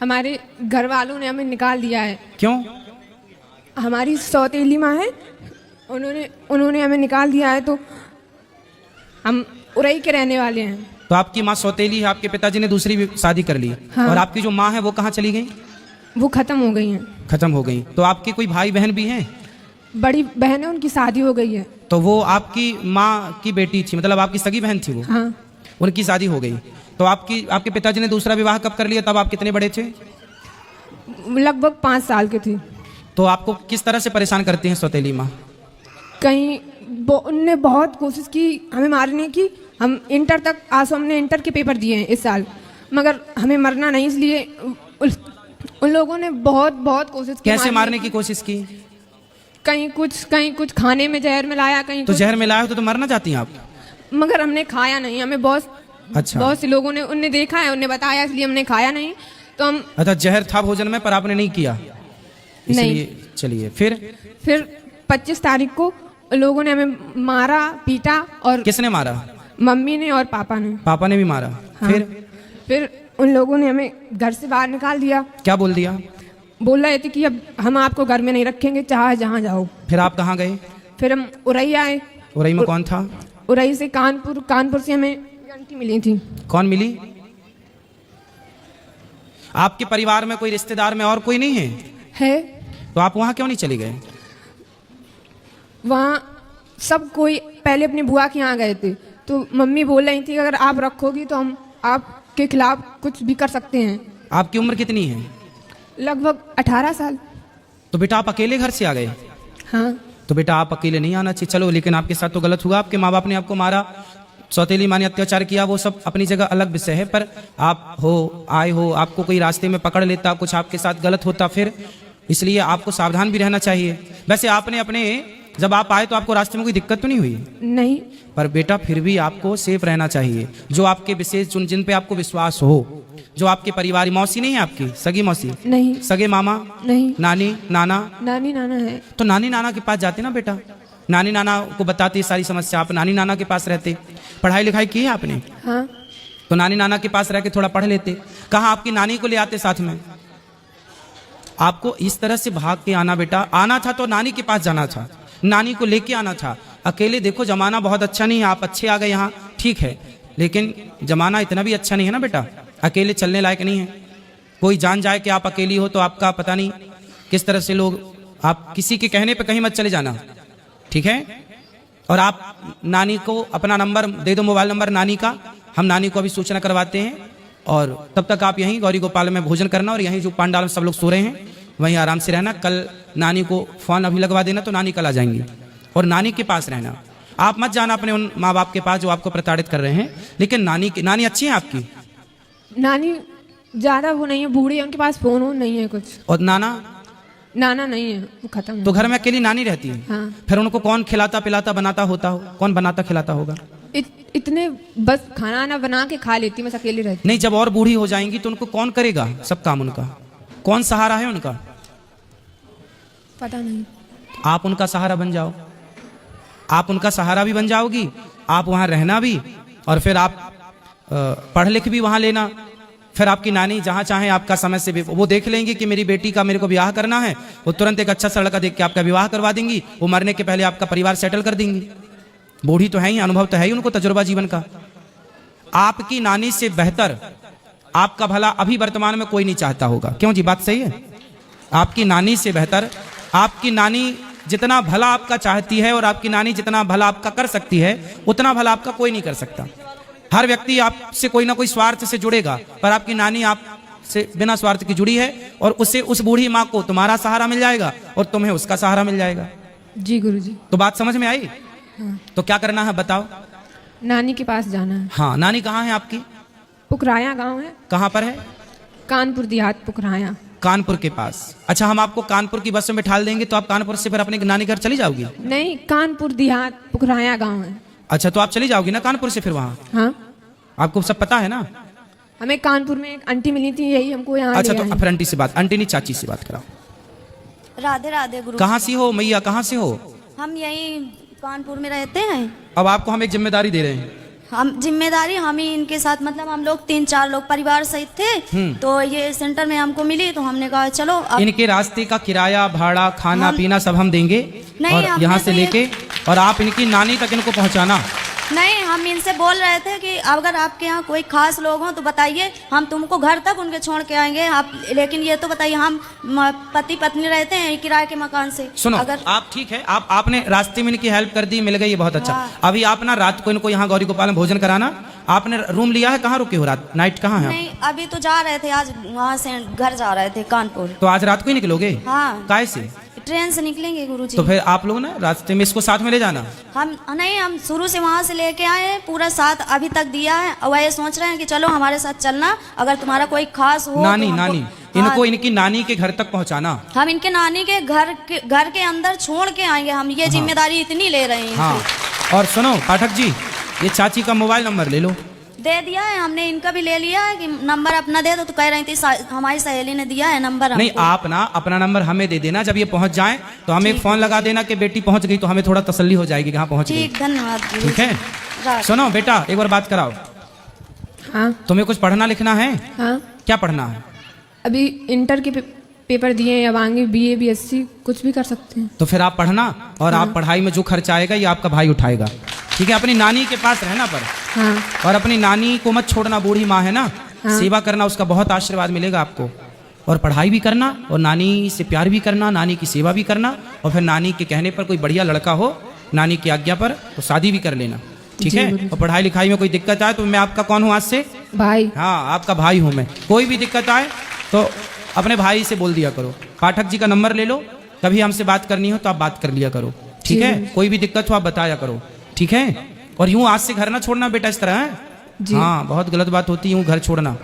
हमारे घर वालों ने हमें निकाल दिया है। क्यों? हमारी सौतेली माँ है, उन्होंने हमें निकाल दिया है, तो हम उरई के रहने वाले हैं। तो आपकी माँ सौतेली है, आपके पिताजी ने दूसरी भी शादी कर ली। हाँ। और आपकी जो माँ है वो कहाँ चली गई? वो खत्म हो गई हैं। खत्म हो गई। तो आपके कोई भाई बहन भी हैं? बड़ी बहन है, उनकी शादी हो गई है। तो वो आपकी माँ की बेटी थी, मतलब आपकी सगी बहन थी वो? हाँ। उनकी शादी हो गई। तो आपके पिताजी ने दूसरा विवाह कब कर लिया? तब आप कितने बड़े थे? लगभग 5 साल के थे। तो आपको किस तरह से परेशान करती हैं सौतेली माँ? कहीं उनने बहुत कोशिश की हमें मारने की। हम इंटर तक, आज हमने इंटर के पेपर दिए हैं इस साल, मगर हमें मरना नहीं, इसलिए उन लोगों ने बहुत बहुत कोशिश की। कैसे मारने की कोशिश की? कहीं कुछ खाने में जहर मिलाया, कहीं तो जहर मिलाया तो मरना चाहती हैं आप? मगर हमने खाया नहीं। हमें बहुत बहुत से लोगों ने उनने देखा है, उनने बताया, इसलिए हमने खाया नहीं। तो हम अच्छा, जहर था भोजन में पर आपने नहीं किया? नहीं। चलिए फिर 25 तारीख को लोगों ने हमें मारा, पीटा। और किसने मारा? मम्मी ने और पापा ने। पापा ने भी मारा? हाँ। फिर उन लोगों ने हमें घर से बाहर निकाल दिया। क्या बोल दिया? बोल रहे थे कि अब हम आपको घर में नहीं रखेंगे, चाहे जहाँ जाओ। फिर आप कहाँ गए? फिर हम उरई आए। उरई में कौन था? उरई से कानपुर से हमें आंटी मिली थी। कौन मिली? आपके परिवार में कोई रिश्तेदार में और कोई नहीं है? तो आप वहाँ क्यों नहीं चले गए? वहाँ सब कोई पहले अपनी बुआ के यहाँ गए थे, तो मम्मी बोल रही थी कि अगर आप रखोगी तो हम आपके खिलाफ कुछ भी कर सकते हैं। आपकी उम्र कितनी है? लगभग 18 साल। तो बेटा आप अकेले घर से आ गए? हाँ। तो बेटा आप अकेले नहीं आना चाहिए। चलो, लेकिन आपके साथ तो गलत हुआ। आपके माँ बाप ने आपको मारा, सौतेली माँ ने अत्याचार किया, वो सब अपनी जगह अलग विषय है। पर आप आए हो, आपको कोई रास्ते में पकड़ लेता, कुछ आपके साथ गलत होता, फिर इसलिए आपको सावधान भी रहना चाहिए। वैसे आपने जब आप आए तो आपको रास्ते में कोई दिक्कत तो नहीं हुई? नहीं। पर बेटा फिर भी आपको सेफ रहना चाहिए। जो आपके विशेष जिन पे आपको विश्वास हो, जो आपके परिवार, मौसी नहीं है आपकी? सगी मौसी नहीं। सगे मामा नहीं। नानी नाना? नानी नाना है। तो नानी नाना के पास जाते ना बेटा, नानी नाना को बताती सारी समस्या, आप नानी नाना के पास रहते। पढ़ाई लिखाई की है आपने? हाँ। तो नानी नाना के पास रह के थोड़ा पढ़ लेते। कहाँ आपकी नानी को ले आते साथ में? आपको इस तरह से भाग के आना बेटा, आना था तो नानी के पास जाना था, नानी को लेके आना था। अकेले देखो जमाना बहुत अच्छा नहीं है, आप अच्छे आ गए यहाँ, ठीक है, लेकिन जमाना इतना भी अच्छा नहीं है ना बेटा, अकेले चलने लायक नहीं है। कोई जान जाए कि आप अकेली हो तो आपका पता नहीं किस तरह से लोग, आप किसी के कहने पे कहीं मत चले जाना, ठीक है। और आप नानी को अपना नंबर दे दो, मोबाइल नंबर नानी का, हम नानी को अभी सूचना करवाते हैं। और तब तक आप यहीं गौरी गोपाल में भोजन करना, और यहीं जो पंडाल में सब लोग सो रहे हैं वहीं आराम से रहना। कल नानी को फ़ोन अभी लगवा देना तो नानी कल आ जाएंगी, और नानी के पास रहना। आप मत जाना अपने उन माँ बाप के पास जो आपको प्रताड़ित कर रहे हैं, लेकिन नानी अच्छी है आपकी? नानी ज़्यादा वो नहीं है, बूढ़ी है, उनके पास फ़ोन नहीं है कुछ। और नाना नहीं है, वो खत्म। तो घर में अकेली नानी रहती है? हाँ। फिर उनको कौन खिलाता पिलाता बनाता होता हो? कौन बनाता खिलाता होगा? इतने बस खाना बना के खा लेती, बस अकेली रहती। नहीं, जब और बूढ़ी हो जाएंगी तो उनको कौन करेगा सब काम? उनका कौन सहारा है उनका? पता नहीं। आप उनका सहारा बन जाओ, आप उनका सहारा भी बन जाओगी, आप वहाँ रहना भी, और फिर आप पढ़ लिख भी वहाँ लेना। फिर आपकी नानी जहाँ चाहे आपका समय से वो देख लेंगे कि मेरी बेटी का मेरे को विवाह करना है, वो तुरंत एक अच्छा सा लड़का देख के आपका विवाह करवा देंगी। वो मरने के पहले आपका परिवार सेटल कर देंगी। बूढ़ी तो है ही, अनुभव तो है ही उनको, तजुर्बा जीवन का। आपकी नानी से बेहतर आपका भला अभी वर्तमान में कोई नहीं चाहता होगा, क्यों जी? बात सही है। आपकी नानी से बेहतर, आपकी नानी जितना भला आपका चाहती है और आपकी नानी जितना भला आपका कर सकती है, उतना भला आपका कोई नहीं कर सकता। हर व्यक्ति आपसे कोई ना कोई स्वार्थ से जुड़ेगा, पर आपकी नानी आपसे बिना स्वार्थ की जुड़ी है, और उससे उस बूढ़ी माँ को तुम्हारा सहारा मिल जाएगा और तुम्हें उसका सहारा मिल जाएगा। जी गुरुजी। तो बात समझ में आई? हाँ। तो क्या करना है बताओ? नानी के पास जाना है। हाँ, नानी कहाँ है आपकी? पुकराया गांव है। कहाँ पर है? कानपुर देहात, पुकराया। कानपुर के पास। अच्छा, हम आपको कानपुर की बस में बिठा देंगे तो आप कानपुर से फिर अपने नानी घर चली जाओगी? नहीं, कानपुर देहात पुकराया गांव है। अच्छा, तो आप चली जाओगी ना कानपुर से फिर वहाँ? हाँ। आपको सब पता है ना? हमें कानपुर में एक आंटी मिली थी, यही हमको यहाँ। अच्छा, तो फिर आंटी से बात, आंटी नहीं चाची से बात कराओ। राधे राधे गुरु। कहाँ से हो मैया, कहाँ से हो? हम यही कानपुर में रहते हैं। अब आपको हम एक जिम्मेदारी दे रहे हैं, हम जिम्मेदारी हम ही इनके साथ, मतलब हम लोग 3-4 लोग परिवार सहित थे। तो ये सेंटर में हमको मिली तो हमने कहा चलो अब इनके रास्ते का किराया, भाड़ा, खाना पीना सब हम देंगे, नहीं, और हमने यहाँ तो से ये- लेके और आप इनकी नानी तक इनको पहुँचाना। नहीं, हम इनसे बोल रहे थे कि अगर आपके यहाँ कोई खास लोग हों तो बताइए, हम तुमको घर तक उनके छोड़ के आएंगे आप, लेकिन ये तो बताइए हम पति पत्नी रहते हैं किराए के मकान से। सुनो, अगर आप ठीक है, आपने रास्ते में इनकी हेल्प कर दी, मिल गई, ये बहुत अच्छा। हाँ। अभी आप ना रात को इनको यहाँ गौरी गोपाल में भोजन कराना। आपने रूम लिया है, कहाँ रुके हो रात, नाइट कहाँ है आप? नहीं, अभी तो जा रहे थे, आज वहाँ से घर जा रहे थे कानपुर। तो आज रात को ही निकलोगे? हाँ, काय से? ट्रेन से निकलेंगे गुरुजी। तो फिर आप लोग ना रास्ते में इसको साथ में ले जाना। हम शुरू से वहाँ से लेके आए हैं, पूरा साथ अभी तक दिया है, और ये सोच रहे हैं कि चलो हमारे साथ चलना, अगर तुम्हारा कोई खास हो नानी तो हमको- नानी हाँ, इनको इनकी नानी के घर तक पहुँचाना। हम इनके नानी के घर के अंदर छोड़ के आएंगे, हम ये जिम्मेदारी इतनी ले रहे हैं। हाँ, और सुनो पाठक जी, ये चाची का मोबाइल नंबर ले लो। दे दिया है हमने, इनका भी ले लिया है कि नंबर अपना दे दो, तो कह रही थी हमारी सहेली ने दिया है नंबर हमको। नहीं, आप ना अपना नंबर हमें दे देना, जब ये पहुंच जाए तो हमें एक फोन लगा देना कि बेटी पहुंच गई, तो हमें थोड़ा तसल्ली हो जाएगी कहाँ पहुंच गई। ठीक, धन्यवाद गुरुजी। ठीक है, रात। सुनो बेटा, एक बार बात कराओ, हाँ तुम्हें कुछ पढ़ना लिखना है? हाँ, क्या पढ़ना है? अभी इंटर के पेपर दिए हैं, अब आगे BA BSc कुछ भी कर सकते हैं। तो फिर आप पढ़ना, और आप पढ़ाई में जो खर्चा आएगा ये आपका भाई उठाएगा, ठीक है? अपनी नानी के पास रहना पर, हाँ और अपनी नानी को मत छोड़ना, बूढ़ी माँ है ना, सेवा करना, उसका बहुत आशीर्वाद मिलेगा आपको। और पढ़ाई भी करना, और नानी से प्यार भी करना, नानी की सेवा भी करना, और फिर नानी के कहने पर कोई बढ़िया लड़का हो नानी की आज्ञा पर तो शादी भी कर लेना, ठीक जी, है? गुरुजी। और पढ़ाई लिखाई में कोई दिक्कत आए तो मैं आपका कौन हूँ आज से? भाई। हाँ, आपका भाई हूँ मैं। कोई भी दिक्कत आए तो अपने भाई से बोल दिया करो। पाठक जी का नंबर ले लो, कभी हमसे बात करनी हो तो आप बात कर लिया करो, ठीक है? कोई भी दिक्कत हो आप बताया करो, ठीक है? और यूं आज से घर ना छोड़ना बेटा, इस तरह है? जी। हाँ, बहुत गलत बात होती है यूं घर छोड़ना।